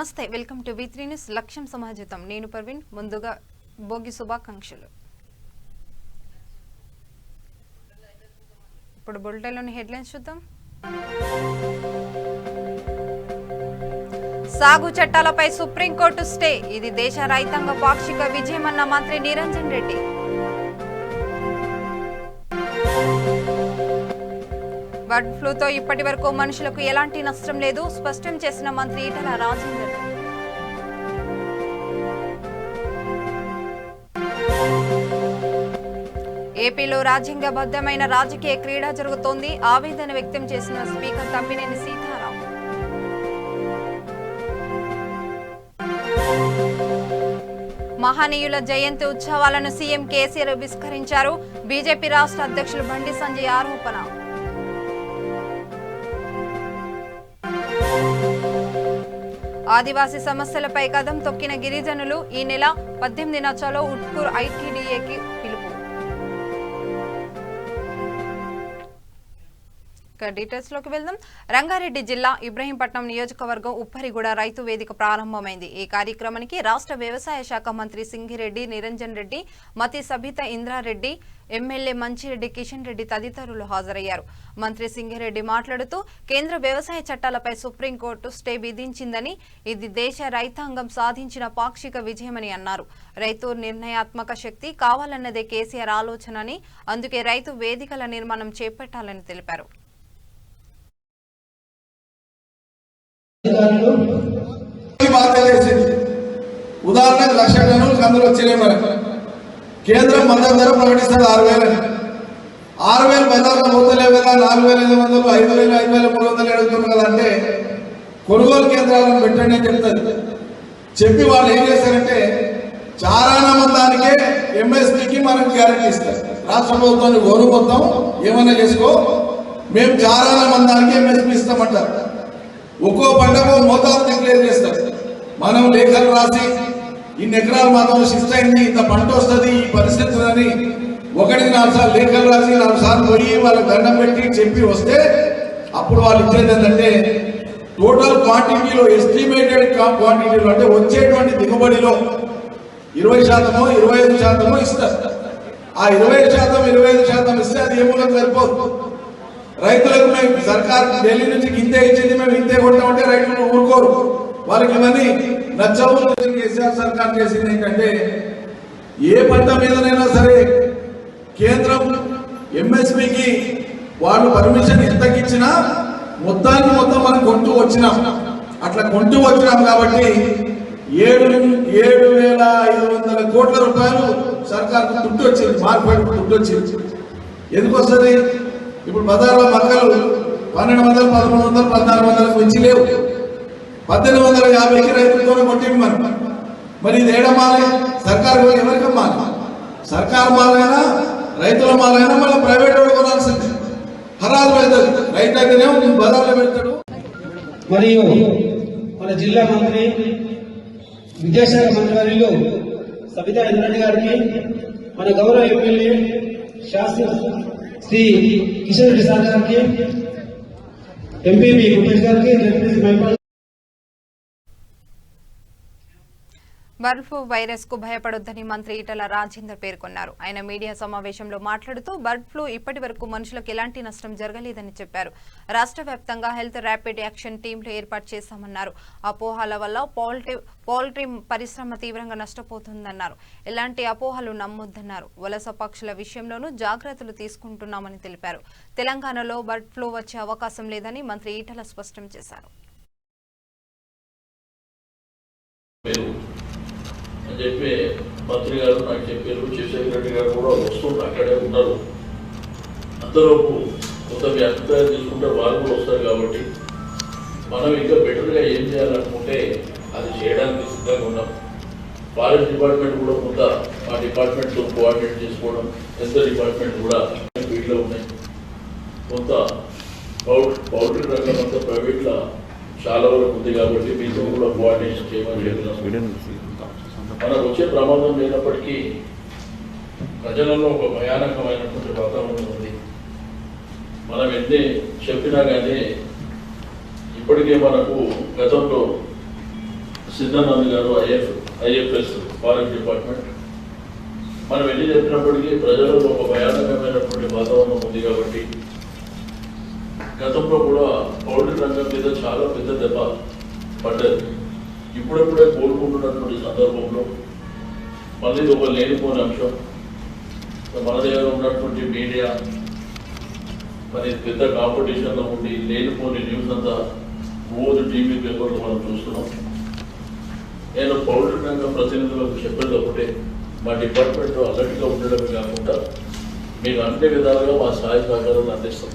నమస్తే welcome to V3 news లక్ష్యం సమాజం నేను పర్వీన్ ముందుగా భోగి శుభాకాంక్షలు ఇప్పుడు బులెటిన్లోని హెడ్లైన్స్ చూద్దాం సాగు చట్టాలపై సుప్రీంకోర్టు స్టే ఇది దేశ రైతాంగ పాక్షిక విజయమన్న మంత్రి నిరంజన్ రెడ్డి బర్డ్ ఫ్లూతో ఇప్పటి వరకు మనుషులకు ఎలాంటి నష్టం లేదు స్పష్టం చేసిన మంత్రి ఈటల రాజేందర్ ఏపీలో రాజ్యాంగబద్ధమైన రాజకీయ క్రీడ జరుగుతోంది ఆవేదన వ్యక్తం చేసిన స్పీకర్ తమ్మినేని సీతారాం మహనీయుల జయంతి ఉత్సవాలను సీఎం కేసీఆర్ విస్మరించారు బీజేపీ రాష్ట్ర అధ్యక్షులు బండి సంజయ్ ఆరోపణ ఆదివాసీ సమస్యలపై కదం తొక్కిన గిరిజనులు ఈ నెల 18న చలో ఉట్కూర్ ఐటీడీఏకి పిలుపు డీటెయిల్స్ లోకి వెళ్దాం. రంగారెడ్డి జిల్లా ఇబ్రహీంపట్నం నియోజకవర్గం ఉప్పరిగూడ రైతు వేదిక ప్రారంభమైంది. ఈ కార్యక్రమానికి రాష్ట్ర వ్యవసాయ శాఖ మంత్రి సింగిరెడ్డి నిరంజన్ రెడ్డి, మతి సబిత ఇంద్రారెడ్డి, ఎమ్మెల్యే మంచిరెడ్డి కిషన్ రెడ్డి తదితరులు హాజరయ్యారు. మంత్రి సింగిరెడ్డి మాట్లాడుతూ కేంద్ర వ్యవసాయ చట్టాలపై సుప్రీంకోర్టు స్టే విధించిందని, ఇది దేశ రైతాంగం సాధించిన పాక్షిక విజయమని అన్నారు. రైతు నిర్ణయాత్మక శక్తి కావాలన్నదే కేసీఆర్ ఆలోచనని, అందుకే రైతు వేదికల నిర్మాణం చేపట్టాలని తెలిపారు. ఉదాహరణకు 1,00,000 టన్నులు కందులు వచ్చినాయి. మనకు కేంద్రం మద్దతు ధర ప్రకటిస్తుంది 6,000 అని. 6,000 బజార్లో పోతలేవు కదా, 4,500 5,000 5,300 అడుగుతున్నారు కదా అంటే కొనుగోలు కేంద్రాలను పెట్టండి అని చెప్తుంది. చెప్పి వాళ్ళు ఏం చేస్తారంటే చారాన మందానికే ఎంఎస్పీకి మనకు గ్యారెంటీ ఇస్తారు. రాష్ట్ర ప్రభుత్వాన్ని గోరు మొత్తం ఏమన్నా చేసుకో, మేము చారాన మందానికి ఎంఎస్పీ ఇస్తామంటారు. ఒక్కో పంటకు మోతాదు డిక్లేర్ చేస్తారు. మనం లేఖలు రాసి ఇన్ని ఎకరాలు మాత్రం శిస్తు అయింది, ఇంత పంట వస్తుంది, ఈ పరిస్థితులని 1-4 సార్లు లేఖలు రాసి 4 సార్లు పోయి వాళ్ళకి దండం పెట్టి చెప్పి వస్తే అప్పుడు వాళ్ళు ఇచ్చేది ఏంటంటే టోటల్ క్వాంటిటీలో ఎస్టిమేటెడ్ క్వాంటిటీలో అంటే వచ్చేటువంటి దిగుబడిలో 20% 25% ఇస్తారు. ఆ 20% 25% ఇస్తే అది ఏమూలకు సరిపోదు. రైతులకు మేము సర్కార్ ఢిల్లీ నుంచి ఇంతే ఇచ్చింది, మేము ఇంతే కొట్టామంటే రైతులు ఊరుకోరు. వాళ్ళకి ఇవన్నీ నచ్చవు. కేసీఆర్ సర్కార్ చేసింది ఏంటంటే ఏ పంట మీదనైనా సరే కేంద్రం ఎంఎస్పీకి వాళ్ళు పర్మిషన్ ఎంతకిచ్చినా మొత్తం మనం కొంటూ వచ్చినాం. అట్లా కొంటూ వచ్చినాం కాబట్టి 7,500 కోట్ల రూపాయలు సర్కార్కు దుడ్డు వచ్చింది, మార్కెట్ దుడ్డు వచ్చింది. ఎందుకు వస్తుంది? ఇప్పుడు బజార్లో మక్కలు 1,200 1,300 1,400 మించి లేవు. 1,850కి రైతులతోనే కొట్టింది మనం. మరి ఇది ఏడమాలి సర్కారు ఎవరికి అమ్మాలి? సర్కారు మాలైనా రైతుల మాలైనా మళ్ళీ ప్రైవేట్ వాడు కొనాల్సింది. హరాలు పెడతాడు, రైతు అయితేనే బజార్లో పెడతాడు. మరియు మన జిల్లా మంత్రి విద్యాశాఖ మంత్రి వర్యులు సబితా ఇంద్రారెడ్డి గారికి, మన గౌరవ ఎమ్మెల్యే శాస్త్రి శ్రీ కిషన్ రెడ్డి సార్ గారికి, ఎంపీపీ ముఖేష్ గారికి, ZPC Mypal. Bird flu virus కు భయపడొద్దని మంత్రి ఈటల రాజేందర్ పేర్కొన్నారు. ఆయన మీడియా సమావేశంలో మాట్లాడుతూ బర్డ్ ఫ్లూ ఇప్పటి వరకు మనుషులకు ఎలాంటి నష్టం జరగలేదని చెప్పారు. రాష్ట్ర వ్యాప్తంగా హెల్త్ ర్యాపిడ్ యాక్షన్ టీంలు ఏర్పాటు చేశామన్నారు. అపోహల వల్ల పౌల్ట్రీ పరిశ్రమ తీవ్రంగా నష్టపోతుందన్నారు. ఎలాంటి అపోహలు నమ్మొద్దన్నారు. వలస పక్షుల విషయంలోనూ జాగ్రత్తలు తీసుకుంటున్నామని తెలిపారు. తెలంగాణలో బర్డ్ ఫ్లూ వచ్చే అవకాశం లేదని మంత్రి ఈటల స్పష్టం చేశారు. అని చెప్పి మంత్రి గారు నాకు చెప్పారు. చీఫ్ సెక్రటరీ గారు కూడా వస్తుంటారు, అక్కడే ఉన్నారు. అంతలోపు కొంత మీ అభిప్రాయం తీసుకుంటే వారు కూడా వస్తారు. కాబట్టి మనం ఇంకా బెటర్గా ఏం చేయాలనుకుంటే అది చేయడానికి సిద్ధంగా ఉన్నాం. ఫారెస్ట్ డిపార్ట్మెంట్ కూడా కొంత మా డిపార్ట్మెంట్తో కోఆర్డినేట్ చేసుకోవడం, హెల్త్ డిపార్ట్మెంట్ కూడా ఫీల్డ్లో ఉన్నాయి. కొంత పౌల్ట్రీ రంగం అంతా ప్రైవేట్లో చాలా వరకు ఉంది కాబట్టి మీతో కూడా కోఆర్డినేషన్ చేయమని చెప్పినాం. మనకు వచ్చే ప్రమాదం లేనప్పటికీ ప్రజలలో ఒక భయానకమైనటువంటి వాతావరణం ఉంది. మనం ఎన్ని చెప్పినా కానీ ఇప్పటికే మనకు గతంలో సిద్ధానంద్ గారు ఐఎఫ్ఎస్ ఫారెస్ట్ డిపార్ట్మెంట్. మనం ఎన్ని చెప్పినప్పటికీ ప్రజలలో ఒక భయానకమైనటువంటి వాతావరణం ఉంది కాబట్టి గతంలో కూడా పౌల్ట్రీ రంగం మీద చాలా పెద్ద దెబ్బ పడ్డది. ఇప్పుడప్పుడే కోలుకుంటున్నటువంటి సందర్భంలో మళ్ళీ ఒక లేనిపోని అంశం, మన దగ్గర ఉన్నటువంటి మీడియా మరి పెద్ద కాంపిటీషన్లో ఉండి లేనిపోని న్యూస్ అంతా రోజు టీవీ పేపర్లో మనం చూస్తున్నాం. నేను పౌల్ట్రీ రంగం ప్రతినిధులకు చెప్పేది ఒకటే, మా డిపార్ట్మెంట్లో అలర్ట్గా ఉండడమే కాకుండా మీకు అన్ని విధాలుగా మా సహాయ సహకారాలు అందిస్తాం.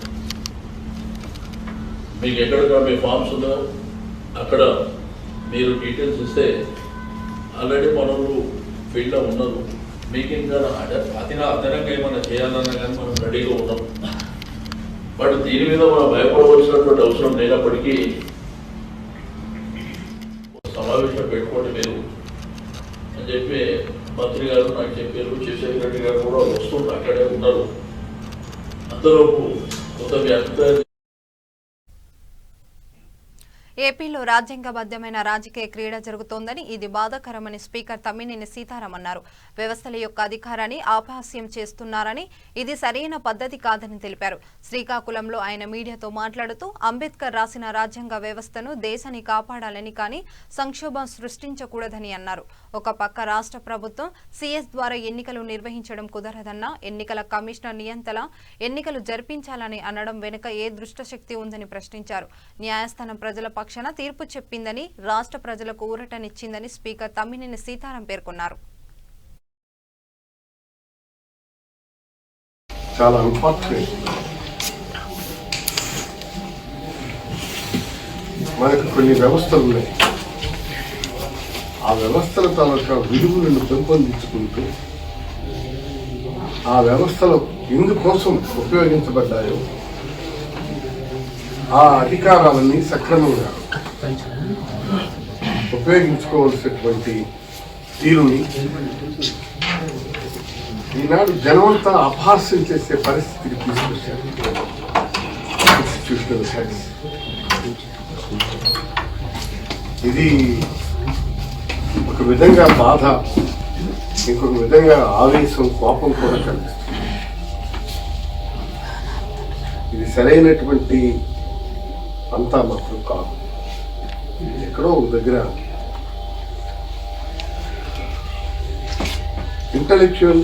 మీకు ఎక్కడికక్కడ మీ ఫామ్స్ ఉందో అక్కడ మీరు డీటెయిల్స్ ఇస్తే ఆల్రెడీ మనలు ఫీల్డ్లో ఉన్నారు. మీకు ఇంకా అదనంగా ఏమైనా చేయాలన్నా కానీ మనం రెడీగా ఉన్నాం. బట్ దీని మీద మనం భయపడవలసినటువంటి అవసరం లేనప్పటికీ సమావేశం పెట్టుకోండి మీరు అని చెప్పి మంత్రి గారు నాకు చెప్పారు. చీఫ్ సెక్రటరీ గారు కూడా వస్తుంటారు, అక్కడే ఉన్నారు. అంతలోపు కొంత వ్యాప్తి. ఏపీలో రాజ్యాంగబద్ధమైన రాజకీయ క్రీడ జరుగుతోందని, ఇది బాధాకరమని స్పీకర్ తమ్మినేని సీతారాం అన్నారు. వ్యవస్థల యొక్క అధికారాన్ని అపహాస్యం చేస్తున్నారని, ఇది సరైన పద్ధతి కాదని తెలిపారు. శ్రీకాకుళంలో ఆయన మీడియాతో మాట్లాడుతూ అంబేద్కర్ రాసిన రాజ్యాంగ వ్యవస్థను దేశాన్ని కాపాడాలని కానీ సంక్షోభం సృష్టించకూడదని అన్నారు. ఒక పక్క రాష్ట్ర ప్రభుత్వం సీఎస్ ద్వారా ఎన్నికలు నిర్వహించడం కుదరదన్నా, ఎన్నికల కమిషనర్ నియంత్రణ ఎన్నికలు జరిపించాలని అనడం వెనుక ఏ దుష్టశక్తి ఉందని ప్రశ్నించారు. న్యాయస్థానం ప్రజల పక్షాన తీర్పు చెప్పిందని, రాష్ట్ర ప్రజలకు ఊరటనిచ్చిందని స్పీకర్ తమ్మినేని సీతారాం పేర్కొన్నారు. చాలా అన్ఫార్చునేట్, మనకు కొన్ని వ్యవస్థలు ఉన్నాయి. ఆ వ్యవస్థల తాలూకా విలువలను పెంపొందించుకుంటూ ఆ వ్యవస్థలు ఎందుకోసం ఉపయోగించబడ్డాయో ఆ అధికారాలని సక్రమంగా ఉపయోగించుకోవాల్సినటువంటి తీరుని ఈనాడు జనమంతా అపహాస్యం చేసే పరిస్థితికి తీసుకొచ్చారు ఇన్స్టిట్యూషనల్ హెడ్స్. ఇది ఒక విధంగా బాధ, ఇంకొక విధంగా ఆవేశం, కోపం కూడా కనిపిస్తుంది. ఇది సరైనటువంటి అంతా మాత్రం కాదు. ఎక్కడో ఒక దగ్గర intellectual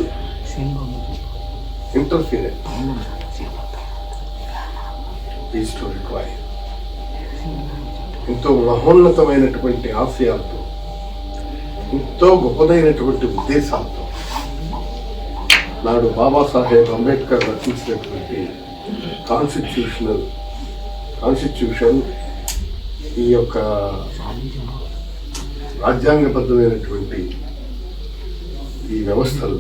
interference is to require. ఎంతో మహోన్నతమైనటువంటి ఆశయాలతో, ఎంతో గొప్పదైనటువంటి ఉద్దేశాలతో నాడు బాబాసాహెబ్ అంబేద్కర్ రచించినటువంటి కాన్స్టిట్యూషన్, ఈ యొక్క రాజ్యాంగబద్ధమైనటువంటి ఈ వ్యవస్థలు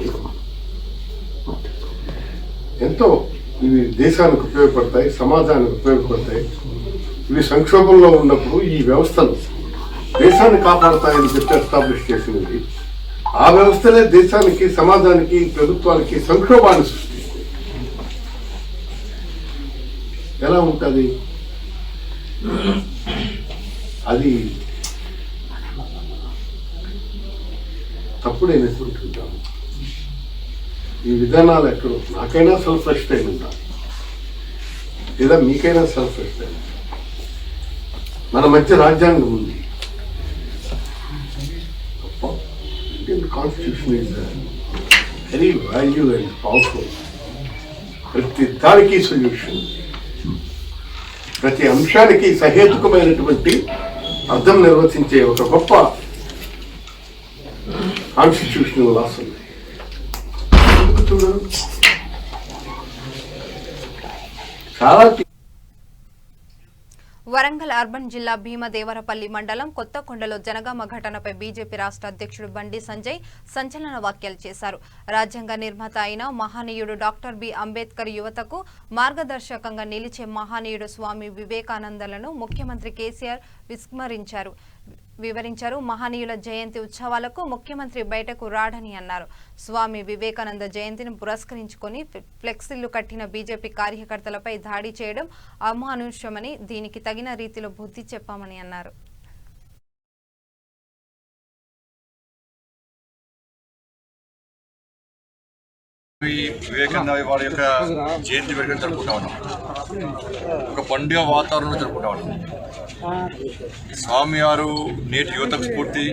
ఎంతో ఇవి దేశానికి ఉపయోగపడతాయి, సమాజానికి ఉపయోగపడతాయి. ఇవి సంక్షోభంలో ఉన్నప్పుడు ఈ వ్యవస్థలు దేశాన్ని కాపాడతాయని చెప్పి ఎస్టాబ్లిష్ చేసినవి. ఆ వ్యవస్థలే దేశానికి, సమాజానికి, ప్రభుత్వానికి సంక్షోభాన్ని సృష్టిస్తాయి. ఎలా ఉంటుంది అది? తప్పుడే అనుకుంటుంటాము. ఈ విధానాలు ఎక్కడో నాకైనా సెల్ఫ్ రెస్పెక్ట్ ఉండాలి, లేదా మీకైనా సెల్ఫ్ రెస్పెక్ట్. మన మధ్య రాజ్యాంగం ఉంది. Indian constitution is very value and powerful. ప్రతి దానికి సొల్యూషన్, ప్రతి అంశానికి సహేతుకమైనటువంటి అర్థం నిర్వచించే ఒక గొప్ప కాన్స్టిట్యూషనల్ లాస్ ఉంది. చాలా వరంగల్ అర్బన్ జిల్లా భీమదేవరపల్లి మండలం కొత్తకొండలో జనగామ ఘటనపై బీజేపీ రాష్ట్ర అధ్యక్షుడు బండి సంజయ్ సంచలన వ్యాఖ్యలు చేశారు. రాజ్యాంగ నిర్మాత అయిన మహనీయుడు డాక్టర్ బి అంబేద్కర్ యువతకు మార్గదర్శకంగా నిలిచే మహనీయుడు స్వామి వివేకానందలను ముఖ్యమంత్రి కేసీఆర్ వివరించారు. మహనీయుల జయంతి ఉత్సవాలకు ముఖ్యమంత్రి బయటకు రాడని అన్నారు. స్వామి వివేకానంద జయంతిని పురస్కరించుకొని ఫ్లెక్సీలు కట్టిన బీజేపీ కార్యకర్తలపై దాడి చేయడం అమానుష్యమని, దీనికి తగిన రీతిలో బుద్ధి చెప్పామని అన్నారు. వివేకానంద వారి యొక్క జయంతి వేడుకను జరుపుకుంటా ఉన్నాం. ఒక పండుగ వాతావరణంలో జరుపుకుంటా ఉన్నాం. స్వామి వారు నేటి యువతకు స్ఫూర్తి,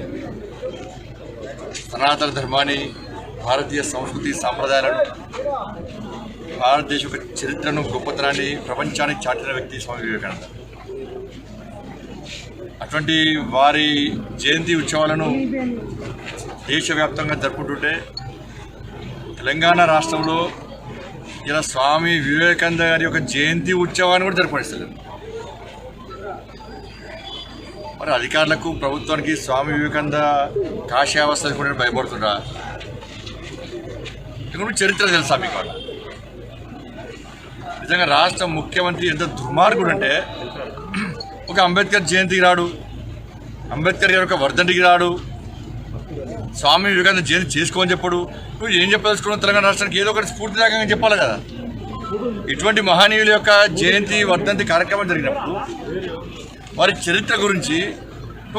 సనాతన ధర్మాన్ని, భారతీయ సంస్కృతి సాంప్రదాయాలను, భారతదేశ యొక్క చరిత్రను, గొప్పతనాన్ని ప్రపంచానికి చాటిన వ్యక్తి స్వామి వివేకానంద. అటువంటి వారి జయంతి ఉత్సవాలను దేశవ్యాప్తంగా జరుపుకుంటుంటే తెలంగాణ రాష్ట్రంలో ఇలా స్వామి వివేకానంద గారి యొక్క జయంతి ఉత్సవాన్ని కూడా జరుపుకొనిస్తారు. మరి అధికారులకు, ప్రభుత్వానికి స్వామి వివేకానంద కాషాయవస్థ కూడా భయపడుతుందా? ఇక్కడ చరిత్ర తెలుసా మీకు? వాళ్ళ నిజంగా రాష్ట్ర ముఖ్యమంత్రి ఎంత దుర్మార్గుడు అంటే, ఒక అంబేద్కర్ జయంతికి రాడు, అంబేద్కర్ గారి యొక్క వర్ధంతికి రాడు, స్వామి వివేకానంద జయంతి చేసుకోమని చెప్పడు. నువ్వు ఏం చెప్పదలుచుకున్నావు? తెలంగాణ రాష్ట్రానికి ఏదో ఒకటి స్ఫూర్తిదాయకంగా చెప్పాలి కదా. ఇటువంటి మహనీయుల యొక్క జయంతి, వర్ధంతి కార్యక్రమం జరిగినప్పుడు వారి చరిత్ర గురించి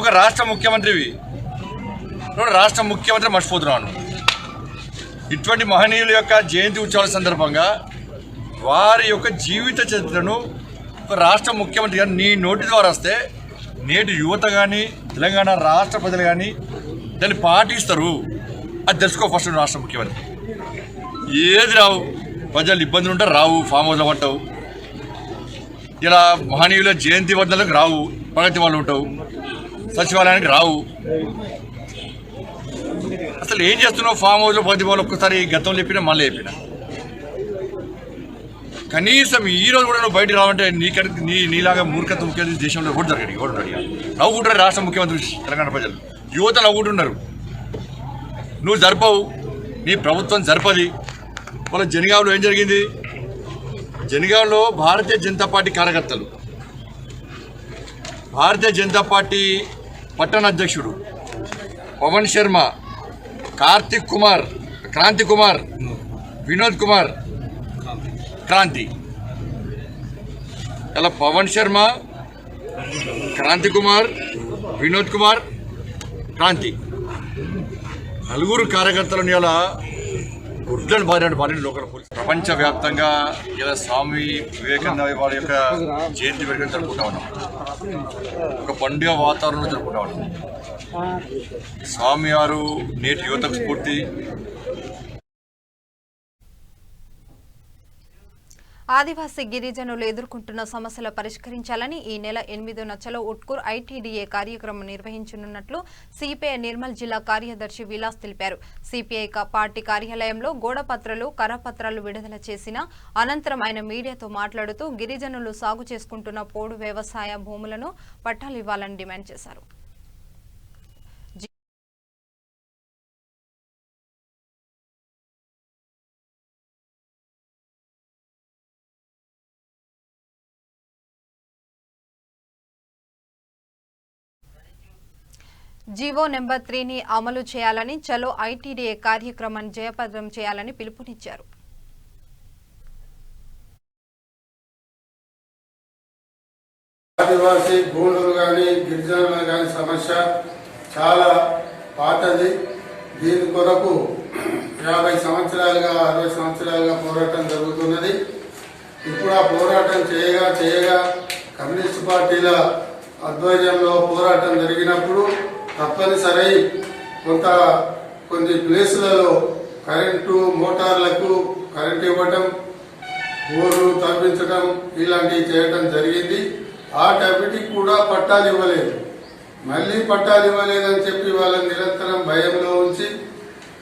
ఒక రాష్ట్ర ముఖ్యమంత్రివి, రాష్ట్ర ముఖ్యమంత్రి మర్చిపోతున్నాను. ఇటువంటి మహనీయుల యొక్క జయంతి ఉత్సవాల సందర్భంగా వారి యొక్క జీవిత చరిత్రను ఒక రాష్ట్ర ముఖ్యమంత్రి గారు నీ నోటి ద్వారా వస్తే నేటి యువత కానీ, తెలంగాణ రాష్ట్ర ప్రజలు కానీ దాన్ని పాటిస్తారు. అది తెలుసుకో ఫస్ట్ రాష్ట్ర ముఖ్యమంత్రి. ఏది రావు, ప్రజలు ఇబ్బందులు ఉంటే రావు, ఫామ్ హౌస్లో పట్టవు. ఇలా మహనీయుల జయంతి వర్ధనలకు రావు, ప్రగతి వాళ్ళు ఉంటావు, సచివాలయానికి రావు. అసలు ఏం చేస్తున్నావు? ఫామ్ హౌస్లో ప్రగతి వాళ్ళు ఒక్కసారి గతంలో చెప్పినా మళ్ళీ చెప్పినా. కనీసం ఈరోజు కూడా నువ్వు బయటకు రావంటే నీలాగా మూర్ఖత్వ ముఖ్యమంత్రి దేశంలో కూడా జరగదు. కూడా నవ్వుకుంటారు రాష్ట్ర ముఖ్యమంత్రి, తెలంగాణ ప్రజలు, యువత నవ్వుకుంటున్నారు. నువ్వు జరపవు, నీ ప్రభుత్వం జరపది. వాళ్ళ జనగాంలో ఏం జరిగింది? జనగాంలో భారతీయ జనతా పార్టీ కార్యకర్తలు, భారతీయ జనతా పార్టీ పట్టణ అధ్యక్షుడు పవన్ శర్మ, కార్తిక్ కుమార్, క్రాంతి కుమార్, వినోద్ కుమార్, క్రాంతి, ఇలా పవన్ శర్మ, క్రాంతి కుమార్, వినోద్ కుమార్, క్రాంతి, నలుగురు కార్యకర్తలను ఇలా గుడ్లను బారిన లోకల్ పోలీసు ప్రపంచవ్యాప్తంగా ఇలా స్వామి వివేకానంద వారి యొక్క జయంతి వేడుకను జరుపుకుంటా ఉన్నాం. ఒక పండుగ వాతావరణంలో జరుపుకుంటా ఉన్నాం. స్వామి వారు నేటి యువతకు స్ఫూర్తి. ఆదివాసీ గిరిజనులు ఎదుర్కొంటున్న సమస్యలు పరిష్కరించాలని ఈ నెల 8న చలో ఉట్కూర్ ఐటీడీఏ కార్యక్రమం నిర్వహించనున్నట్లు సిపిఐ నిర్మల్ జిల్లా కార్యదర్శి విలాస్ తెలిపారు. సిపిఐ పార్టీ కార్యాలయంలో గోడపత్రాలు, కరపత్రాలు విడుదల చేసిన అనంతరం ఆయన మీడియాతో మాట్లాడుతూ గిరిజనులు సాగు చేసుకుంటున్న పోడు వ్యవసాయ భూములను పట్టాలు ఇవ్వాలని డిమాండ్ చేశారు. జీవో నెంబర్ 3ని అమలు చేయాలని, చలో ఐటీడీఏ కార్యక్రమాన్ని జయప్రదం చేయాలని పిలుపునిచ్చారు. ఆదివాసీ గోండులు కానీ, గిరిజనులు కానీ సమస్య చాలా పాతది. దీని కొరకు 50 సంవత్సరాలుగా, 60 సంవత్సరాలుగా పోరాటం జరుగుతున్నది. ఇప్పుడు ఆ పోరాటం చేయగా కమ్యూనిస్ట్ పార్టీల ఆధ్వర్యంలో పోరాటం జరిగినప్పుడు తప్పనిసరి కొన్ని ప్లేసులలో కరెంటు మోటార్లకు కరెంటు ఇవ్వటం, బోర్లు తవ్వించడం ఇలాంటివి చేయడం జరిగింది. వాటన్నిటికి కూడా పట్టాలు ఇవ్వలేదు. మళ్ళీ పట్టాలు ఇవ్వలేదని చెప్పి వాళ్ళని నిరంతరం భయంలో ఉంచి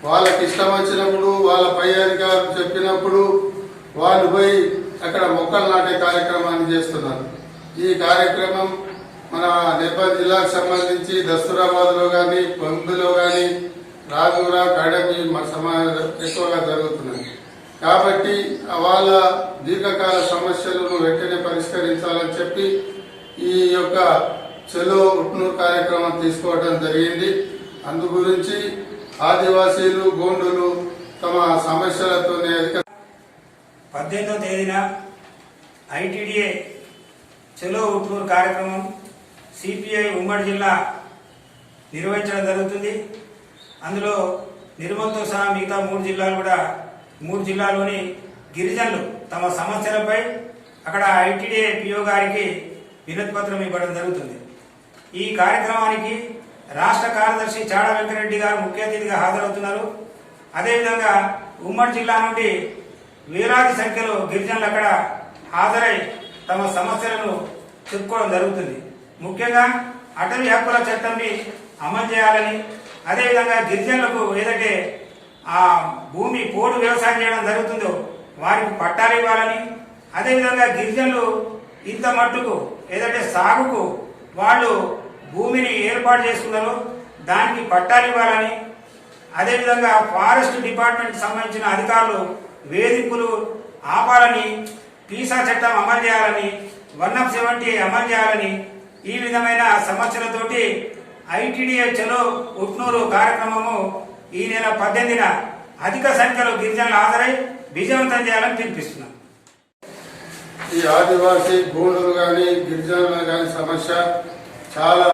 వాళ్ళకి ఇష్టం వచ్చినప్పుడు వాళ్ళ పై అధికారులు చెప్పినప్పుడు వాళ్ళు పోయి అక్కడ మొక్కలు నాటే కార్యక్రమాన్ని చేస్తున్నారు. ఈ కార్యక్రమం మన నిర్మల్ జిల్లాకు సంబంధించి దస్తూరాబాద్లో కానీ, పందులో కానీ, రాజూరా, కడమి ఎక్కువగా జరుగుతున్నాయి. కాబట్టి వాళ్ళ దీర్ఘకాల సమస్యలను వెంటనే పరిష్కరించాలని చెప్పి ఈ యొక్క చెలో ఉట్నూరు కార్యక్రమం తీసుకోవడం జరిగింది. అందు గురించి ఆదివాసీలు, గోండులు తమ సమస్యలతోనే 18వ తేదీన ఐటీడీఏ చెలో ఉట్నూరు కార్యక్రమం సిపిఐ ఉమ్మడి జిల్లా నిర్వహించడం జరుగుతుంది. అందులో నిర్మల్తో సహా మిగతా 3 జిల్లాలు కూడా 3 జిల్లాలోని గిరిజనులు తమ సమస్యలపై అక్కడ ఐటీడీఏ పిఓ గారికి వినతి పత్రం ఇవ్వడం జరుగుతుంది. ఈ కార్యక్రమానికి రాష్ట్ర కార్యదర్శి చాడ వెంకరెడ్డి గారు ముఖ్య అతిథిగా హాజరవుతున్నారు. అదేవిధంగా ఉమ్మడి జిల్లా నుండి వేలాది సంఖ్యలో గిరిజనులు అక్కడ హాజరై తమ సమస్యలను చెప్పుకోవడం జరుగుతుంది. ముఖ్యంగా అటవీ హక్కుల చట్టాన్ని అమలు చేయాలని, అదేవిధంగా గిరిజనులకు ఏదైతే ఆ భూమి పోడు వ్యవసాయం చేయడం జరుగుతుందో వారికి పట్టాలు ఇవ్వాలని, అదేవిధంగా గిరిజనులు ఇంత మట్టుకు ఏదైతే సాగుకు వాళ్ళు భూమిని ఏర్పాటు చేసుకున్నారో దానికి పట్టాలు ఇవ్వాలని, అదేవిధంగా ఫారెస్ట్ డిపార్ట్మెంట్ సంబంధించిన అధికారులు వేధింపులు ఆపాలని, పీసా చట్టం అమలు చేయాలని, 170 అమలు చేయాలని, ఈ విధమైన సమస్యలతోటి ఐటీడీఏ చలో ఉట్నూరు కార్యక్రమము ఈ నెల 18న అధిక సంఖ్యలో గిరిజనులు హాజరై విజయవంతం చేయాలని పిలిపిస్తున్నాం. ఈ ఆదివాసీ గోండులు కానీ గిరిజనులు కానీ సమస్య చాలా.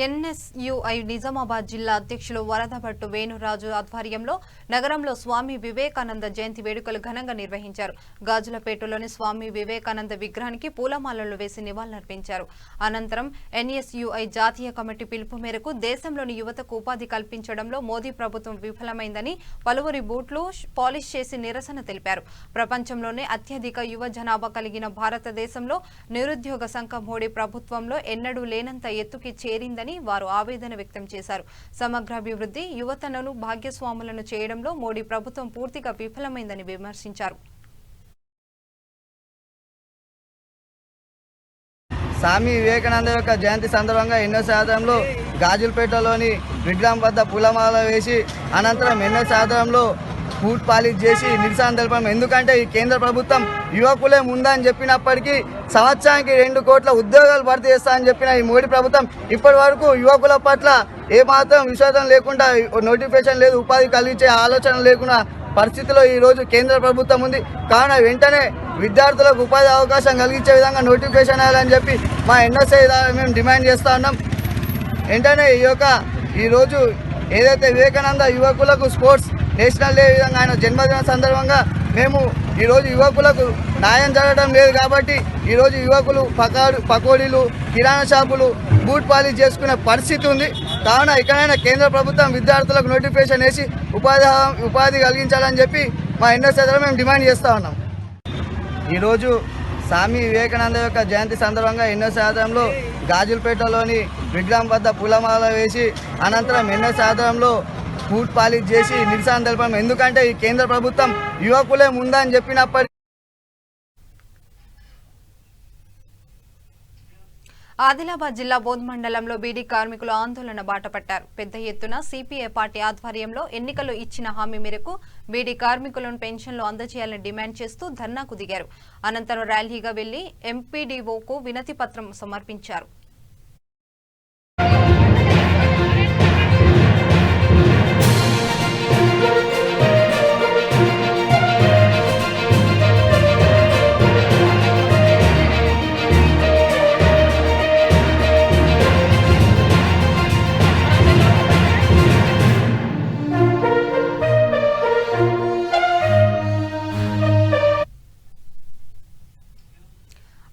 ఎన్ఎస్యుఐ నిజామాబాద్ జిల్లా అధ్యక్షులు వరదభట్టు వేణురాజు ఆధ్వర్యంలో నగరంలో స్వామి వివేకానంద జయంతి వేడుకలు ఘనంగా నిర్వహించారు. గాజులపేటలోని స్వామి వివేకానంద విగ్రహానికి పూలమాలలు వేసి నివాళులర్పించారు. అనంతరం ఎన్ఎస్యుఐ జాతీయ కమిటీ పిలుపు మేరకు దేశంలోని యువతకు ఉపాధి కల్పించడంలో మోదీ ప్రభుత్వం విఫలమైందని పలువురి బూట్లు పాలిష్ చేసి నిరసన తెలిపారు. ప్రపంచంలోనే అత్యధిక యువ జనాభా కలిగిన భారతదేశంలో నిరుద్యోగ సంఘం మోడీ ప్రభుత్వంలో ఎన్నడూ లేనంత ఎత్తుకి చేరిందని వారు ఆవేదన వ్యక్తం చేశారు. సమగ్రాభివృద్ధి, యువతను భాగ్యస్వాములను చేయడంలో మోడీ ప్రభుత్వం పూర్తిగా విఫలమైందని విమర్శించారు. స్వామి వివేకానంద యొక్క జయంతి సందర్భంగా ఎన్నో శాతంలో గాజులపేటలోని విగ్రహం వద్ద పూలమాల వేసి అనంతరం ఎన్నో శాతంలో ఫుడ్ పాలిష్ చేసి నిరసన తెలపడం. ఎందుకంటే ఈ కేంద్ర ప్రభుత్వం యువకులే ముందని చెప్పినప్పటికీ సంవత్సరానికి 2 కోట్ల ఉద్యోగాలు భర్తీ చేస్తా అని చెప్పిన ఈ మోడీ ప్రభుత్వం ఇప్పటి వరకు యువకుల పట్ల ఏమాత్రం విశ్వాసం లేకుండా, నోటిఫికేషన్ లేదు, ఉపాధి కలిగించే ఆలోచన లేకుండా పరిస్థితిలో ఈరోజు కేంద్ర ప్రభుత్వం ఉంది. కావున వెంటనే విద్యార్థులకు ఉపాధి అవకాశం కలిగించే విధంగా నోటిఫికేషన్ వేయాలని చెప్పి మా ఎన్ఎస్ఐ మేము డిమాండ్ చేస్తూ ఉన్నాం. వెంటనే ఈరోజు ఏదైతే వివేకానంద యువకులకు స్పోర్ట్స్ నేషనల్ డే విధంగా ఆయన జన్మదిన సందర్భంగా మేము ఈరోజు యువకులకు న్యాయం జరగడం లేదు కాబట్టి ఈరోజు యువకులు పకోడీలు, కిరాణా షాపులు, బూట్ పాలిష్ చేసుకునే పరిస్థితి ఉంది. కావున ఇక్కడైనా కేంద్ర ప్రభుత్వం విద్యార్థులకు నోటిఫికేషన్ వేసి ఉపాధి కలిగించాలని చెప్పి మా ఎన్ఎస్ఐ ద్వారా మేము డిమాండ్ చేస్తూ ఉన్నాం. ఈరోజు స్వామి వివేకానంద యొక్క జయంతి సందర్భంగా ఎన్నో శాతంలో గాజులపేటలోని విగ్రహం వద్ద పూలమాల వేసి అనంతరం ఎన్నో శాతంలో ఫుడ్ పాలిష్ చేసి నిరసన తెలపడం. ఎందుకంటే ఈ కేంద్ర ప్రభుత్వం యువకులే ముందని చెప్పినప్పటికీ ఆదిలాబాద్ జిల్లా బోధ్ మండలంలో బీడీ కార్మికులు ఆందోళన బాటపట్టారు. పెద్ద ఎత్తున సిపిఐ పార్టీ ఆధ్వర్యంలో ఎన్నికలు ఇచ్చిన హామీ మేరకు బీడీ కార్మికులను పెన్షన్లు అందజేయాలని డిమాండ్ చేస్తూ ధర్నాకు దిగారు. అనంతరం ర్యాలీగా వెళ్లి ఎంపీడీఓకు వినతి పత్రం సమర్పించారు.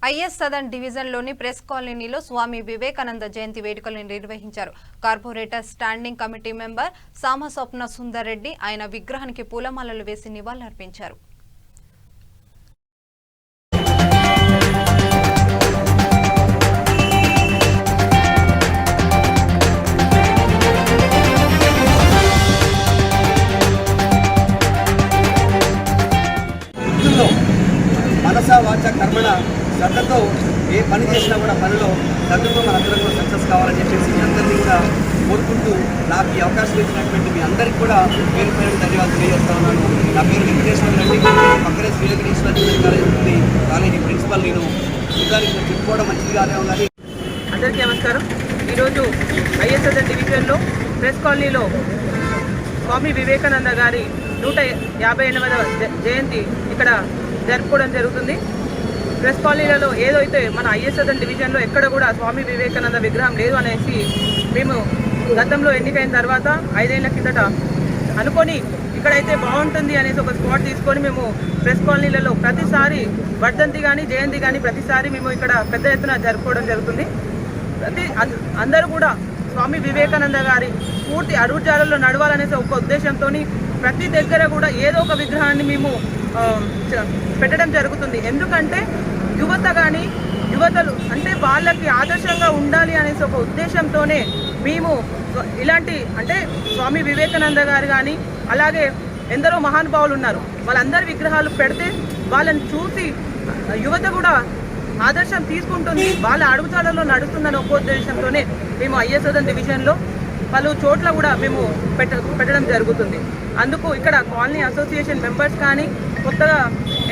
ఐఎస్ సదన్ డివిజన్లోని ప్రెస్ కాలనీలో స్వామి వివేకానంద జయంతి వేడుకలను నిర్వహించారు. Corporator standing committee member Samaswapna Sundar Reddy ఆయన విగ్రహానికి పూలమాలలు వేసి నివాళులర్పించారు. మనసా వాచ కర్మణ శ్రద్ధతో ఏ పని చేసినా కూడా పనిలో శ్రద్ధతో మనందరం కూడా సక్సెస్ కావాలని చెప్పేసి మీ అందరినీ కూడా కోరుకుంటూ నాకు ఈ అవకాశం ఇచ్చినటువంటి మీ అందరికీ కూడా పేరు పేరు ధన్యవాదాలు తెలియజేస్తా ఉన్నాను. నా పేరు వెంకటేశ్వర రెడ్డి, పక్కనే శ్రీ వెంకటేశ్వర కాలేజీ ప్రిన్సిపల్. నేను నిజానికి చెప్పుకోవడం మంచిది కాదే కానీ. అందరికీ నమస్కారం. ఈరోజు ఐఎస్ఎస్ డివిజన్లో ప్రెస్ కాలనీలో స్వామి వివేకానంద గారి 158వ జయంతి ఇక్కడ జరుపుకోవడం జరుగుతుంది. ప్రెస్ కాలనీలలో ఏదైతే మన ఐఎస్ఎస్ డివిజన్లో ఎక్కడ కూడా స్వామి వివేకానంద విగ్రహం లేదు అనేసి మేము గతంలో ఎన్నికైన తర్వాత 5 ఏళ్ల కిందట అనుకొని ఇక్కడైతే బాగుంటుంది అనేసి ఒక స్పాట్ తీసుకొని మేము ప్రెస్ కాలనీలలో ప్రతిసారి వర్ధంతి కానీ జయంతి కానీ ప్రతిసారి మేము ఇక్కడ పెద్ద ఎత్తున జరుపుకోవడం జరుగుతుంది. అందరూ కూడా స్వామి వివేకానంద గారి పూర్తి అడుగుజాడల్లో నడవాలనేసి ఒక ఉద్దేశంతో ప్రతి దగ్గర కూడా ఏదో ఒక విగ్రహాన్ని మేము పెట్టడం జరుగుతుంది. ఎందుకంటే యువత కానీ యువతలు అంటే వాళ్ళకి ఆదర్శంగా ఉండాలి అనేసి ఒక ఉద్దేశంతోనే మేము ఇలాంటి అంటే స్వామి వివేకానంద గారు కానీ అలాగే ఎందరో మహానుభావులు ఉన్నారు, వాళ్ళందరి విగ్రహాలు పెడితే వాళ్ళని చూసి యువత కూడా ఆదర్శం తీసుకుంటుంది, వాళ్ళ అడుగుజాడల్లో నడుస్తుందని ఒక ఉద్దేశంతోనే మేము ఐఎస్ఎన్ డివిజన్లో పలు చోట్ల కూడా మేము పెట్టడం జరుగుతుంది. అందుకు ఇక్కడ కాలనీ అసోసియేషన్ మెంబర్స్ కానీ కొత్తగా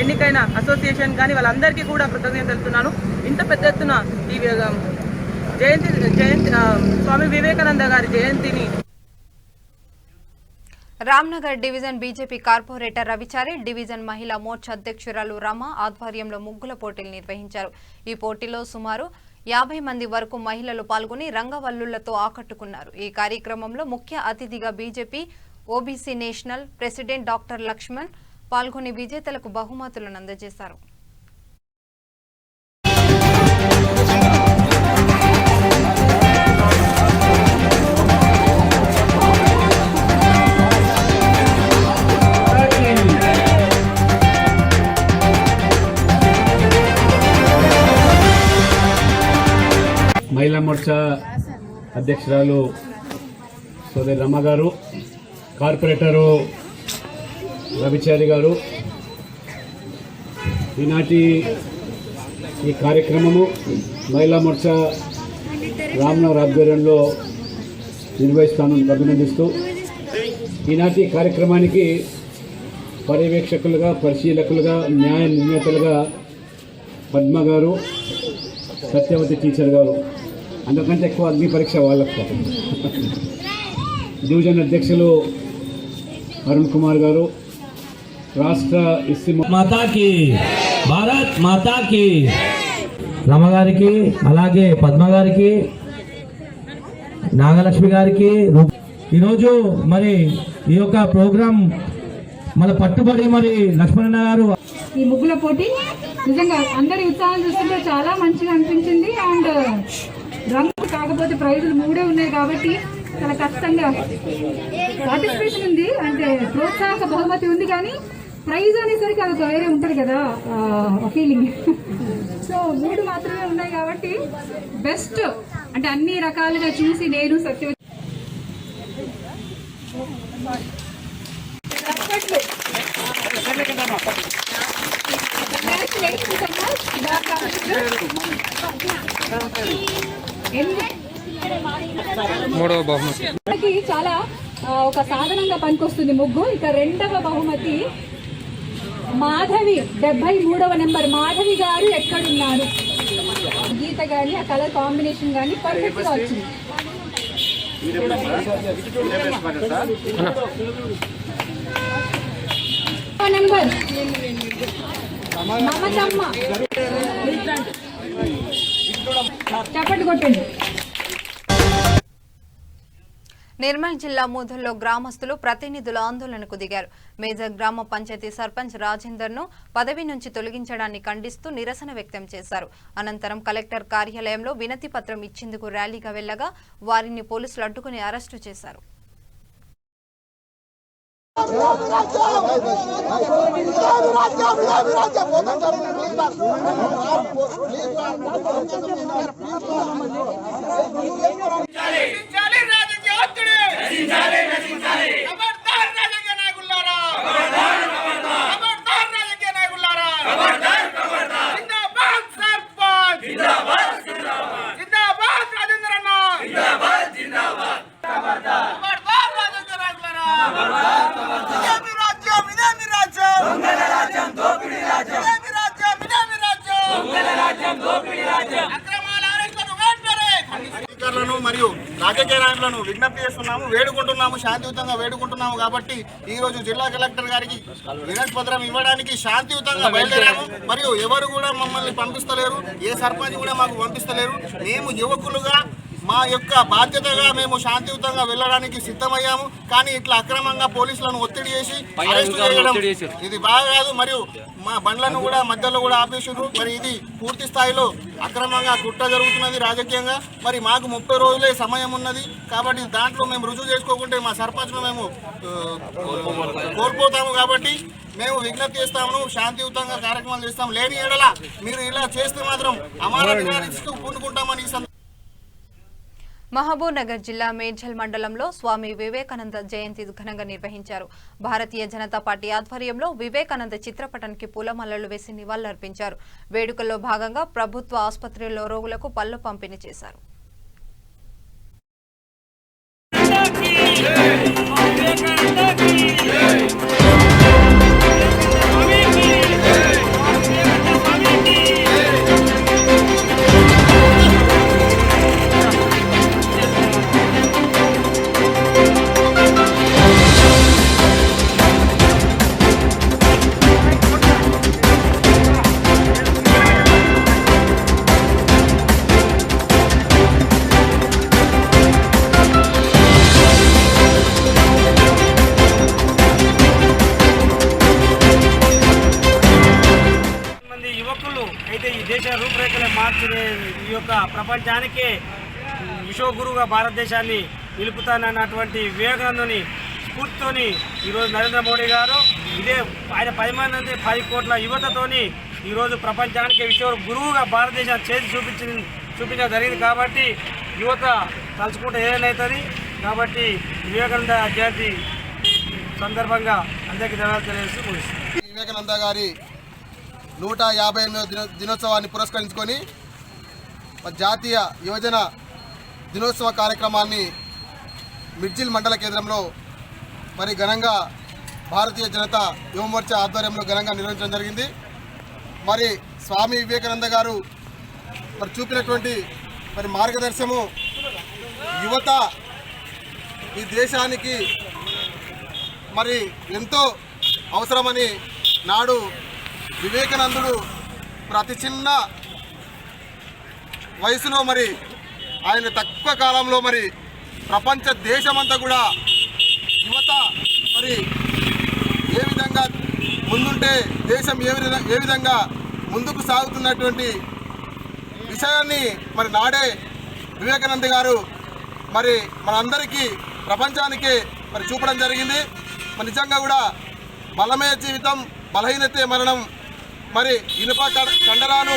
ఎన్నికైన అసోసియేషన్ కానీ వాళ్ళందరికీ కూడా కృతజ్ఞతలు తెలుపుతున్నాను. ఇంత పెద్ద ఎత్తున ఈ జయంతి స్వామి వివేకానంద గారి జయంతిని Ramnagar division BJP corporator Ravichari division మహిళా మోర్చా అధ్యక్షురాలు రమ ఆధ్వర్యంలో ముగ్గుల పోటీలు నిర్వహించారు. ఈ పోటీలో సుమారు 50 మంది వరకు మహిళలు పాల్గొని రంగవల్లులతో ఆకట్టుకున్నారు. ఈ కార్యక్రమంలో ముఖ్య అతిథిగా BJP OBC national president doctor Laxman పాల్గొని విజేతలకు బహుమతులను అందజేశారు. మహిళా మోర్చా అధ్యక్షురాలు సోదరి రమ్మ గారు, కార్పొరేటరు రవిచారి గారు, ఈనాటి ఈ కార్యక్రమము మహిళా మోర్చా రామ్నగర్ ఆధ్వర్యంలో నిర్వహిస్తామని అభినందిస్తూ ఈనాటి కార్యక్రమానికి పర్యవేక్షకులుగా, పరిశీలకులుగా, న్యాయ నిర్ణేతలుగా పద్మ గారు, సత్యవతి టీచర్ గారు, అందుకంటే ఎక్కువ అగ్ని పరీక్ష వాళ్ళకు. డివిజన్ అధ్యక్షులు అరుణ్ కుమార్ గారు, రాష్ట్ర ఎస్సీ మాతాకి భారత్ మాతాకి రమ గారికి, అలాగే పద్మ గారికి, నాగలక్ష్మి గారికి ఈరోజు మరి ఈ యొక్క ప్రోగ్రాం మన పట్టుబడి మరి లక్ష్మణ గారు ఈ ముగ్గుల పోటీ నిజంగా అందరి ఉత్సాహం చూస్తుంటే చాలా మంచిగా అనిపించింది. అండ్ రంగు కాకపోతే ప్రైజులు 3 ఉన్నాయి కాబట్టి చాలా కష్టంగా పార్టిసిపేషన్ ఉంది, అంటే ప్రోత్సాహక బహుమతి ఉంది, కానీ ప్రైజ్ అనేసరికి అది వేరే ఉంటుంది కదా ఫీలింగ్. సో 3 మాత్రమే ఉన్నాయి కాబట్టి బెస్ట్ అంటే అన్ని రకాలుగా చూసి నేను సత్యవతి చాలా ఒక సాధనంగా పనికొస్తుంది ముగ్గు. ఇక 2వ బహుమతి మాధవి 73వ నెంబర్ మాధవి గారు ఎక్కడున్నారు, గీత గాని ఆ కలర్ కాంబినేషన్ గాని పర్ఫెక్ట్ గా వచ్చింది. నెంబర్ మమతమ్మ చప్పట్లు కొట్టండి. నిర్మల్ జిల్లా మూధల్లో గ్రామస్తులు ప్రతినిధుల ఆందోళనకు దిగారు. మేజర్ గ్రామ పంచాయతీ సర్పంచ్ రాజేందర్ ను పదవి నుంచి తొలగించడాన్ని ఖండిస్తూ నిరసన వ్యక్తం చేశారు. అనంతరం కలెక్టర్ కార్యాలయంలో వినతి పత్రం ఇచ్చేందుకు ర్యాలీగా వెళ్లగా వారిని పోలీసులు అడ్డుకుని అరెస్టు చేశారు. మరియు రాజకీయ నాయకులను విజ్ఞప్తి చేస్తున్నాము, వేడుకుంటున్నాము, శాంతియుతంగా వేడుకుంటున్నాము. కాబట్టి ఈ రోజు జిల్లా కలెక్టర్ గారికి వినతి పత్రం ఇవ్వడానికి శాంతియుతంగా బయలుదేరాము. మరియు ఎవరు కూడా మమ్మల్ని పంపిస్తలేరు, ఏ సర్పంచ్ కూడా మాకు పంపిస్తలేరు. మేము యువకులుగా మా యొక్క బాధ్యతగా మేము శాంతియుతంగా వెళ్ళడానికి సిద్ధమయ్యాము. కానీ ఇట్లా అక్రమంగా పోలీసులను ఒత్తిడి చేసి అరెస్ట్ చేయడం ఇది బాగా కాదు. మరియు మా బండ్లను కూడా మధ్యలో కూడా ఆపేసారు. మరి ఇది పూర్తి స్థాయిలో అక్రమంగా కుట్ర జరుగుతున్నది రాజకీయంగా. మరి మాకు 30 రోజులే సమయం ఉన్నది కాబట్టి దాంట్లో మేము రుజువు చేసుకోకుంటే మా సర్పంచ్ను మేము కోల్పోతాము. కాబట్టి మేము విజ్ఞప్తి చేస్తాము, శాంతియుతంగా కార్యక్రమాలు చేస్తాం. లేని ఏడల మీరు ఇలా చేస్తే మాత్రం అమార నిరాశకు పూనుకుంటామని. మహబూబ్ నగర్ జిల్లా మేడ్చల్ మండలంలో స్వామి వివేకానంద జయంతి ఘనంగా నిర్వహించారు. భారతీయ జనతా పార్టీ ఆధ్వర్యంలో వివేకానంద చిత్రపటానికి పూలమాలలు వేసి నివాళులర్పించారు. వేడుకల్లో భాగంగా ప్రభుత్వ ఆసుపత్రుల్లో రోగులకు పళ్లు పంపిణీ చేశారు. ఈ యొక్క ప్రపంచానికి విశ్వగురువుగా భారతదేశాన్ని నిలుపుతానన్నటువంటి వివేకానందుని స్ఫూర్తితోని ఈరోజు నరేంద్ర మోడీ గారు ఆయన 10 కోట్ల యువతతోని ఈరోజు ప్రపంచానికి విశ్వ గురువుగా భారతదేశాన్ని చేసి చూపించడం జరిగింది. కాబట్టి యువత తలుచుకుంటే ఏదైతుంది. కాబట్టి వివేకానంద జయంతి సందర్భంగా అందరికీ ధన్యవాదాలు తెలియజేస్తూ ముగిస్తుంది. వివేకానంద గారి 158వ దినోత్సవాన్ని పురస్కరించుకొని జాతీయ యువజన దినోత్సవ కార్యక్రమాన్ని మిడ్జిల్ మండల కేంద్రంలో మరి ఘనంగా భారతీయ జనతా యువమోర్చా ఆధ్వర్యంలో ఘనంగా నిర్వహించడం జరిగింది. మరి స్వామి వివేకానంద గారు మరి చూపినటువంటి మరి మార్గదర్శనము యువత ఈ దేశానికి మరి ఎంతో అవసరమని నాడు వివేకానందుడు ప్రతి చిన్న వయసులో మరి ఆయన తక్కువ కాలంలో మరి ప్రపంచ దేశమంతా కూడా యువత మరి ఏ విధంగా ముందుంటే దేశం ఏ విధంగా ముందుకు సాగుతున్నటువంటి విషయాన్ని మరి నాడే వివేకానంద గారు మరి మనందరికీ ప్రపంచానికి మరి చూపడం జరిగింది. మరి నిజంగా కూడా బలమే జీవితం బలహీనతే మరణం. మరి ఇనుప కండరాలు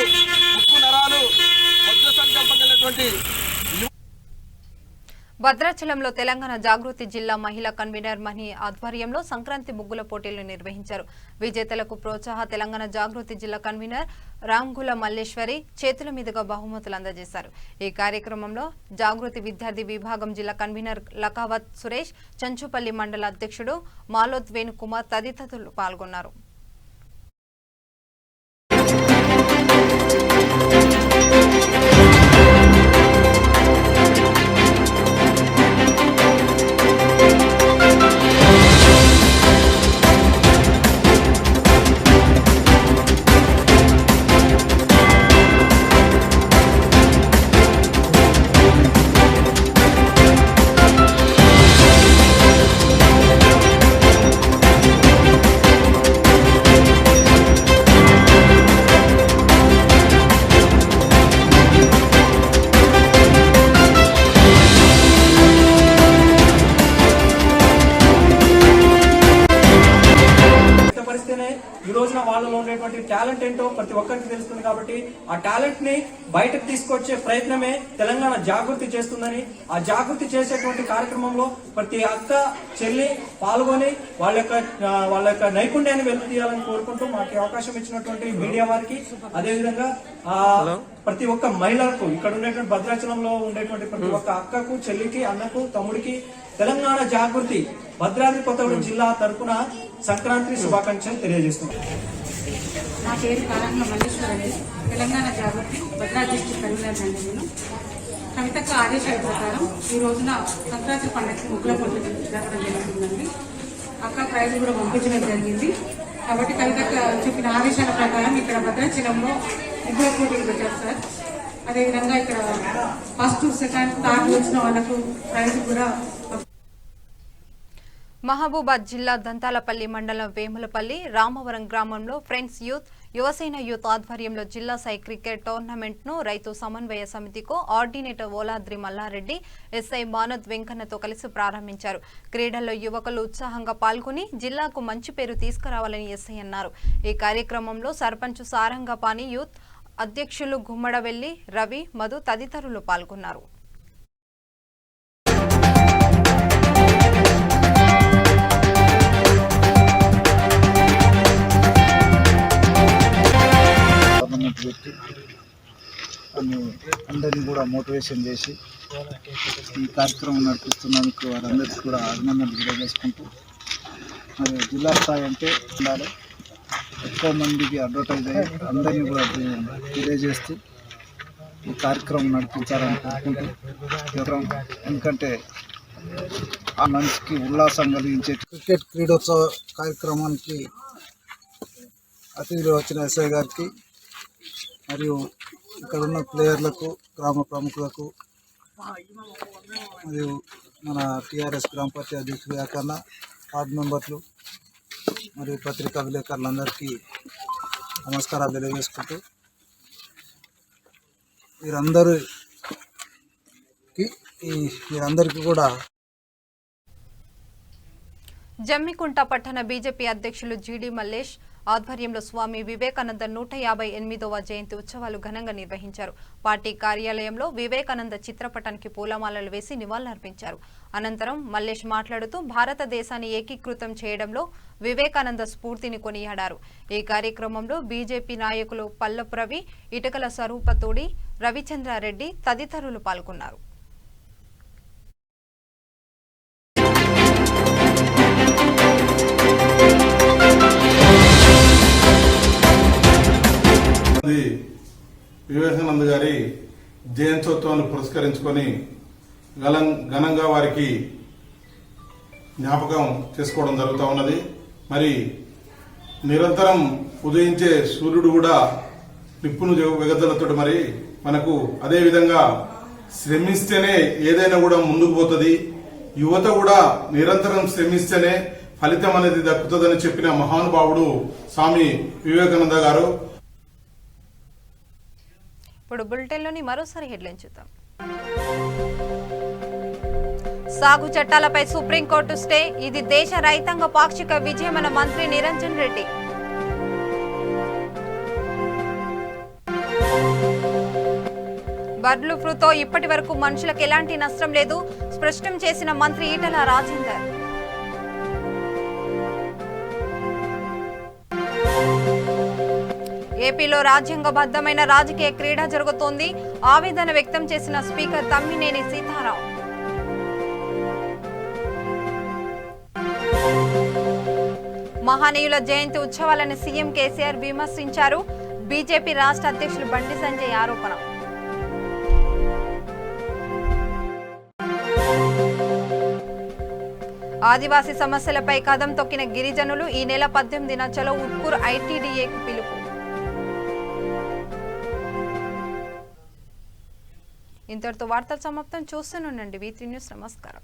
ఉక్కు నరాలు వజ్ర సంకల్పం కలిగినటువంటి భద్రాచలంలో తెలంగాణ జాగృతి జిల్లా మహిళా కన్వీనర్ మణి ఆధ్వర్యంలో సంక్రాంతి ముగ్గుల పోటీలు నిర్వహించారు. విజేతలకు ప్రోత్సాహ తెలంగాణ జాగృతి జిల్లా కన్వీనర్ రాంగుల మల్లేశ్వరి చేతుల మీదుగా బహుమతులు అందజేశారు. ఈ కార్యక్రమంలో జాగృతి విద్యార్థి విభాగం జిల్లా కన్వీనర్ లకావత్ సురేష్, చంచుపల్లి మండల అధ్యక్షుడు మాలోత్ వేణుకుమార్ తదితరులు పాల్గొన్నారు. ఈ రోజున వాళ్ళలో ఉండేటువంటి టాలెంట్ ఏంటో ప్రతి ఒక్కరికి తెలుస్తుంది. కాబట్టి ఆ టాలెంట్ ని బయటకు తీసుకొచ్చే ప్రయత్నమే తెలంగాణ జాగృతి చేస్తుందని, ఆ జాగృతి చేసేటువంటి కార్యక్రమంలో ప్రతి అక్క చెల్లి పాల్గొని వాళ్ళ యొక్క నైపుణ్యాన్ని వెలుగుతీయాలని కోరుకుంటూ మాకు అవకాశం ఇచ్చినటువంటి మీడియా వారికి, అదేవిధంగా ప్రతి ఒక్క మహిళలకు ఇక్కడ ఉండేటువంటి భద్రాచలంలో ఉండేటువంటి ప్రతి ఒక్క అక్కకు చెల్లికి అన్నకు తమ్ముడికి తెలంగాణ జాగృతి భద్రాద్రి కొత్తగూడెం జిల్లా తరఫున సంక్రాంతి శుభాకాంక్షలు తెలియజేస్తున్నాం. నా పేరు కారంగుల మల్లేశ్వరి, తెలంగాణ జాగృతి భద్రాద్రి డిస్ట్రిక్ట్ కన్వీనర్. నేను కవితక్క ఆదేశాల ప్రకారం ఈ రోజున సంక్రాంతి పండుగకి ముగ్గుల పోటీలు జరగడం జరుగుతుందండి. అక్క ప్రైజ్ కూడా పంపించడం జరిగింది. కాబట్టి కవితక్క చెప్పిన ఆదేశాల ప్రకారం ఇక్కడ భద్రాచలంలో ముగ్గుల పోటీలు పెట్టారు సార్. అదేవిధంగా ఇక్కడ ఫస్ట్ సెకండ్ థర్డ్ వచ్చిన వాళ్ళకు ప్రైజ్ కూడా. మహబూబాద్ జిల్లా దంతాలపల్లి మండలం వేములపల్లి రామవరం గ్రామంలో ఫ్రెండ్స్ యూత్ యువసేన యూత్ ఆధ్వర్యంలో జిల్లా స్థాయి క్రికెట్ టోర్నమెంట్ ను రైతు సమన్వయ సమితికు ఆర్డినేటర్ ఓలాద్రి మల్లారెడ్డి ఎస్ఐ మానద్ వెంకన్నతో కలిసి ప్రారంభించారు. క్రీడల్లో యువకులు ఉత్సాహంగా పాల్గొని జిల్లాకు మంచి పేరు తీసుకురావాలని ఎస్ఐ అన్నారు. ఈ కార్యక్రమంలో సర్పంచ్ సారంగపాణి, యూత్ అధ్యక్షులు గుమ్మడవెల్లి, రవి, మధు తదితరులు పాల్గొన్నారు. అందరినీ కూడా మోటివేషన్ చేసి ఈ కార్యక్రమం నడిపిస్తున్నందుకు వారందరికీ కూడా అభినందనలు తెలియజేసుకుంటూ, మరి జిల్లా స్థాయి అంటే ఉండాలి, ఎక్కువ మందికి అడ్వర్టైజ్ అయ్యి అందరినీ కూడా తెలియజేస్తూ ఈ కార్యక్రమం నడిపించాలని కోరుకుంటూ, ఎందుకంటే ఆ మనిషికి ఉల్లాసం కలిగించే క్రికెట్ క్రీడోత్సవ కార్యక్రమానికి అతిథులు వచ్చిన ఎస్ఐ గారికి మరియు ఇక్కడ ఉన్న ప్లేయర్లకు, గ్రామ ప్రముఖులకు మరియు మన టీఆర్ఎస్ గ్రామ పార్టీ అధ్యక్షులు యాకన్న, వార్డు మెంబర్లు మరియు పత్రికా విలేకరులందరికీ నమస్కారాలు తెలియజేసుకుంటూ, వీరందరికీ కూడా జమ్మికుంట పట్టణ బీజేపీ అధ్యక్షులు జీడి మల్లేష్ ఆధ్వర్యంలో స్వామి వివేకానంద 158వ జయంతి ఉత్సవాలు ఘనంగా నిర్వహించారు. పార్టీ కార్యాలయంలో వివేకానంద చిత్రపటానికి పూలమాలలు వేసి నివాళులర్పించారు. అనంతరం మల్లేష్ మాట్లాడుతూ భారతదేశాన్ని ఏకీకృతం చేయడంలో వివేకానంద స్ఫూర్తిని కొనియాడారు. ఈ కార్యక్రమంలో బీజేపీ నాయకులు పల్లపు రవి, ఇటకల స్వరూపతోడి, రవిచంద్రారెడ్డి తదితరులు పాల్గొన్నారు. వివేకానంద గారి జయంత్యోత్సవాన్ని పురస్కరించుకొని ఘనంగా వారికి జ్ఞాపకం చేసుకోవడం జరుగుతూ ఉన్నది. మరి నిరంతరం ఉదయించే సూర్యుడు కూడా నిప్పును వెగదలతోటి మరి మనకు అదే విధంగా శ్రమిస్తేనే ఏదైనా కూడా ముందుకు పోతుంది. యువత కూడా నిరంతరం శ్రమిస్తేనే ఫలితం అనేది దక్కుతుందని చెప్పిన మహానుభావుడు స్వామి వివేకానంద గారు. ఇప్పుడు బులెటిన్లోని మరోసారి హెడ్లైన్ చూద్దాం. సాగు చట్టాలపై సుప్రీంకోర్టు స్టే, ఇది దేశ రైతాంగ పాక్షిక విజయమన్న మంత్రి నిరంజన్ రెడ్డి. బర్డ్ ఫ్లూతో ఇప్పటి వరకు మనుషులకు ఎలాంటి నష్టం లేదు, స్పష్టం చేసిన మంత్రి ఈటల రాజేందర్. ఏపీలో రాజ్యాంగబద్ధమైన రాజకీయ క్రీడ జరుగుతోంది, ఆవేదన వ్యక్తం చేసిన స్పీకర్ తమ్మినేని సీతారాం. మహనీయుల జయంతి ఉత్సవాలను సీఎం కేసీఆర్ విమర్శించారు. బీజేపీ రాష్ట్ర అధ్యక్షులు బండి సంజయ్ ఆరోపణ. ఆదివాసీ సమస్యలపై కదం తొక్కిన గిరిజనులు, ఈ నెల 18న చలో ఉట్కూర్ ఐటీడీఏకు పిలుపు. ఇంతటితో వార్తలు సమాప్తం. చూస్తూనే ఉండండి V3 న్యూస్. నమస్కారం.